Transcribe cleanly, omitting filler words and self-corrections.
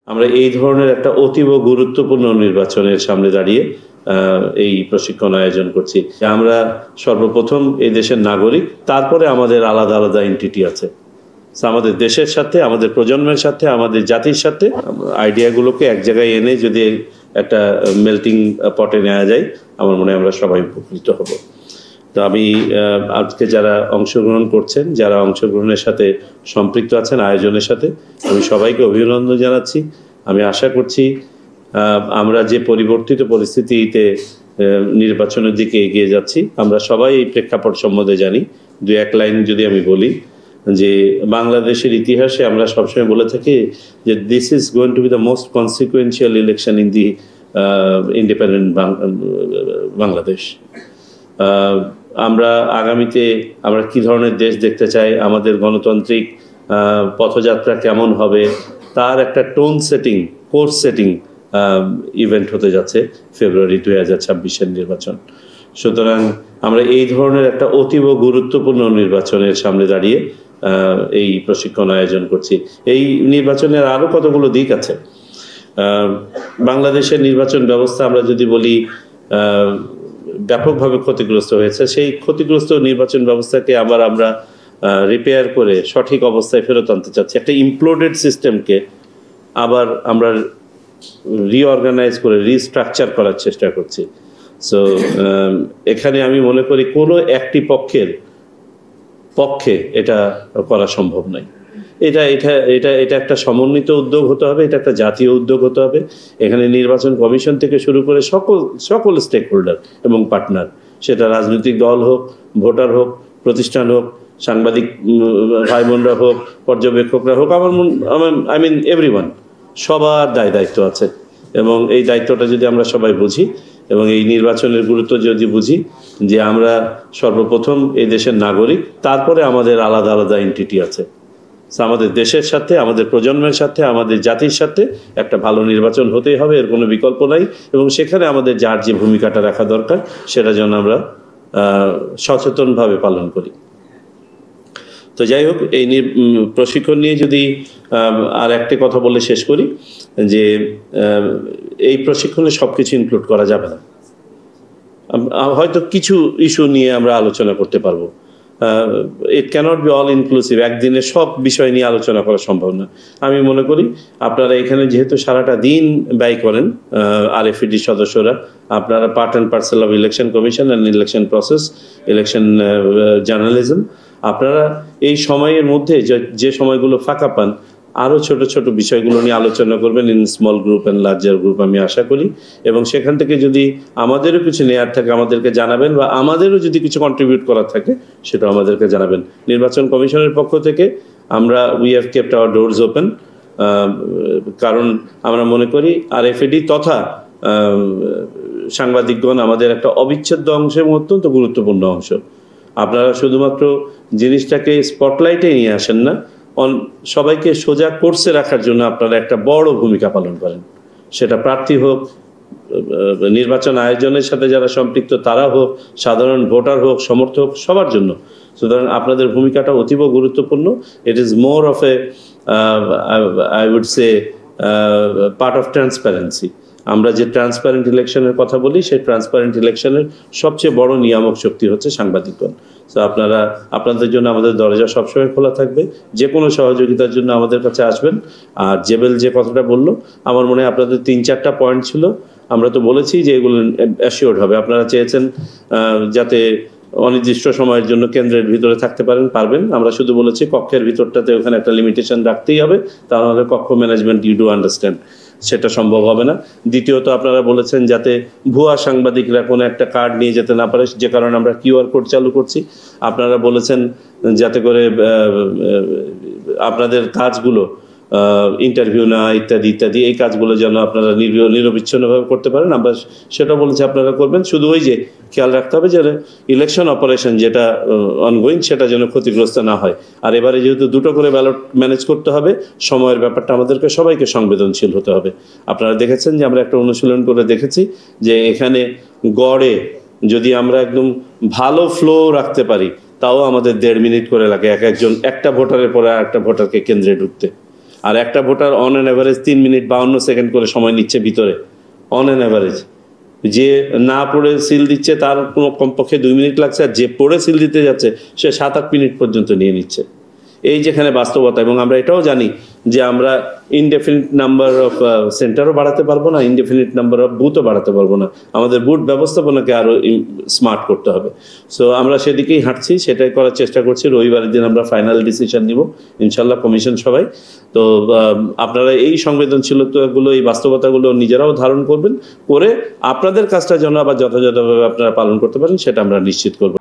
আমরা এই ধরনের একটা অতীব গুরুত্বপূর্ণ নির্বাচনের সামনে দাঁড়িয়ে এই প্রশিক্ষণ আয়োজন করছি। আমরা সর্বপ্রথম এই দেশের নাগরিক, তারপরে আমাদের আলাদা আলাদা এন্টিটি আছে। আমাদের দেশের সাথে, আমাদের প্রজন্মের সাথে, আমাদের জাতির সাথে আইডিয়াগুলোকে এক জায়গায় এনে যদি একটা মেল্টিং পটে নেওয়া যায়, আমার মনে হয় আমরা সবাই উপকৃত হব। তো আমি আজকে যারা অংশগ্রহণ করছেন, যারা অংশগ্রহণের সাথে সম্পৃক্ত আছেন আয়োজনের সাথে, আমি সবাইকে অভিনন্দন জানাচ্ছি। আমি আশা করছি আমরা যে পরিবর্তিত পরিস্থিতিতে নির্বাচনের দিকে এগিয়ে যাচ্ছি, আমরা সবাই এই প্রেক্ষাপট সম্বন্ধে জানি। দু এক লাইন যদি আমি বলি, যে বাংলাদেশের ইতিহাসে আমরা সবসময় বলে থাকি যে this is going to B the most consequential election in the Independent Bangladesh. আমরা আগামীতে আমরা কি ধরনের দেশ দেখতে চাই, আমাদের গণতান্ত্রিক পথযাত্রা কেমন হবে, তার একটা tone setting, course setting event হতে যাচ্ছে ফেব্রুয়ারি 2026-এর নির্বাচন। সুতরাং আমরা এই ধরনের একটা অতীব গুরুত্বপূর্ণ নির্বাচনের সামনে দাঁড়িয়ে এই প্রশিক্ষণ আয়োজন করছি। এই নির্বাচনের আরও কতগুলো দিক আছে। বাংলাদেশের নির্বাচন ব্যবস্থা আমরা যদি বলি ব্যাপকভাবে ক্ষতিগ্রস্ত হয়েছে, সেই ক্ষতিগ্রস্ত নির্বাচন ব্যবস্থাকে আবার আমরা রিপেয়ার করে সঠিক অবস্থায় ফেরত আনতে চাচ্ছি। একটা ইমপ্লোডেড সিস্টেমকে আবার আমরা রিঅর্গানাইজ করে রিস্ট্রাকচার করার চেষ্টা করছি। সো এখানে আমি মনে করি কোনো একটি পক্ষে এটা করা সম্ভব নয়। এটা এটা এটা এটা একটা সমন্বিত উদ্যোগ হতে হবে, এটা একটা জাতীয় উদ্যোগ হতে হবে। এখানে নির্বাচন কমিশন থেকে শুরু করে সকল স্টেক হোল্ডার এবং পার্টনার, সেটা রাজনৈতিক দল হোক, ভোটার হোক, প্রতিষ্ঠান হোক, সাংবাদিক ভাই বোনরা হোক, পর্যবেক্ষকরা হোক, আই মিন এভরিওয়ান, সবার দায়িত্ব আছে। এবং এই দায়িত্বটা যদি আমরা সবাই বুঝি এবং এই নির্বাচনের গুরুত্ব যদি বুঝি, যে আমরা সর্বপ্রথম এই দেশের নাগরিক, তারপরে আমাদের আলাদা আলাদা এন্টিটি আছে। আমাদের দেশের সাথে, আমাদের প্রজন্মের সাথে, আমাদের জাতির সাথে একটা ভালো নির্বাচন হতেই হবে, এর কোনো বিকল্প নাই। এবং সেখানে আমাদের যার যে ভূমিকাটা রাখা দরকার, সেটা যেন আমরা সচেতনভাবে পালন করি। তো যাই হোক, এই প্রশিক্ষণ নিয়ে যদি আর একটি কথা বলে শেষ করি, যে এই প্রশিক্ষণে সব কিছু ইনক্লুড করা যাবে না। হয়তো কিছু ইস্যু নিয়ে আমরা আলোচনা করতে পারবো। ইট ক্যানট বি অল ইনক্লুসিভ। একদিনে সব বিষয় নিয়ে আলোচনা করা সম্ভব না। আমি মনে করি আপনারা এখানে যেহেতু সারাটা দিন ব্যয় করেন, আরএফইডি সদস্যরা, আপনারা part and parcel of election commission and election process, election journalism, আপনারা এই সময়ের মধ্যে যে সময়গুলো ফাঁকা পান, আরও ছোট ছোট বিষয়গুলো নিয়ে আলোচনা করবেন in small group and larger group, আমি আশা করি। এবং সেখান থেকে যদি আমাদেরও কিছু নেয়ার থাকে আমাদেরকে জানাবেন, বা আমাদেরও যদি কিছু কন্ট্রিবিউট করার থাকে সেটা আমাদেরকে জানাবেন। নির্বাচন কমিশনের পক্ষ থেকে আমরা we have kept our doors open, কারণ আমরা মনে করি আরএফইডি তথা সাংবাদিকগণ আমাদের একটা অবিচ্ছেদ্য অংশ এবং অত্যন্ত গুরুত্বপূর্ণ অংশ। আপনারা শুধুমাত্র জিনিসটাকে স্পটলাইটে নিয়ে আসেন না, সবাইকে সোজা কোর্সে রাখার জন্য আপনারা একটা বড় ভূমিকা পালন করেন। সেটা প্রার্থী হোক, নির্বাচন আয়োজনের সাথে যারা সম্পৃক্ত তারা হোক, সাধারণ ভোটার হোক, সমর্থক, সবার জন্য। সুতরাং আপনাদের ভূমিকাটা অতীব গুরুত্বপূর্ণ। It is more of a I would say part of transparency. আমরা যে ট্রান্সপারেন্ট ইলেকশনের কথা বলি, সেই ট্রান্সপারেন্ট ইলেকশনের সবচেয়ে বড় নিয়ামক শক্তি হচ্ছে সাংবাদিকগণ। তো আপনাদের জন্য আমাদের দরজা সবসময় খোলা থাকবে। যে কোনো সহযোগিতার জন্য আমাদের কাছে আসবেন। আর জেবেল যে কথাটা বললো, আমার মনে হয় আপনাদের 3-4টা পয়েন্ট ছিল। আমরা তো বলেছি যে এগুলো অ্যাসিওর্ড হবে। আপনারা চেয়েছেন যাতে অনির্দিষ্ট সময়ের জন্য কেন্দ্রের ভিতরে থাকতে পারবেন। আমরা শুধু বলেছি কক্ষের ভিতরটাতে ওখানে একটা লিমিটেশন রাখতেই হবে, তাহলে কক্ষ ম্যানেজমেন্ট ইউ ডু আন্ডারস্ট্যান্ড, সেটা সম্ভব হবে না। দ্বিতীয়ত, আপনারা বলেছেন যাতে ভুয়া সাংবাদিকরা কোনো একটা কার্ড নিয়ে যেতে না পারে, যে কারণে আমরা কিউআর কোড চালু করছি। আপনারা বলেছেন যাতে করে আপনাদের কাজগুলো, ইন্টারভিউ না ইত্যাদি ইত্যাদি, এই কাজগুলো যেন আপনারা নিরবিচ্ছিন্নভাবে করতে পারেন, আমরা সেটা বলেছি আপনারা করবেন। শুধু ওই যে খেয়াল রাখতে হবে যে ইলেকশন অপারেশন যেটা অনগোয়িং, সেটা যেন ক্ষতিগ্রস্ত না হয়। আর এবারে যেহেতু 2টো করে ব্যালট ম্যানেজ করতে হবে, সময়ের ব্যাপারটা আমাদেরকে সবাইকে সংবেদনশীল হতে হবে। আপনারা দেখেছেন যে আমরা একটা অনুশীলন করে দেখেছি যে এখানে গড়ে যদি আমরা একদম ভালো ফ্লো রাখতে পারি, তাও আমাদের 1.5 মিনিট করে লাগে একটা ভোটারের পরে একটা ভোটারকে কেন্দ্রে ঢুকতে। আর একটা voter on an average 3 minute 52 second করে সময় নিচ্ছে ভিতরে, অন অ্যান অ্যাভারেজ। যে না পড়ে সিল দিচ্ছে তার কোনো কমপক্ষে 2 মিনিট লাগছে, আর যে পড়ে সিল দিতে যাচ্ছে সে 7-8 মিনিট পর্যন্ত নিয়ে নিচ্ছে। এই যেখানে বাস্তবতা, এবং আমরা এটাও জানি যে আমরা ইনডেফিনিট নাম্বার অফ সেন্টারও বাড়াতে পারবো না, ইনডেফিনিট নাম্বার অফ বুথও বাড়াতে পারবো না, আমাদের বুথ ব্যবস্থাপনাকে আরও স্মার্ট করতে হবে। সো আমরা সেদিকেই হাঁটছি, সেটাই করার চেষ্টা করছি। রবিবারের দিন আমরা ফাইনাল ডিসিশন নিব ইনশাল্লাহ, কমিশন সবাই। তো আপনারা এই সংবেদনশীলতাগুলো, এই বাস্তবতাগুলো নিজেরাও ধারণ করবেন, করে আপনাদের কাজটা যেন আবার যথাযথভাবে আপনারা পালন করতে পারেন সেটা আমরা নিশ্চিত করব।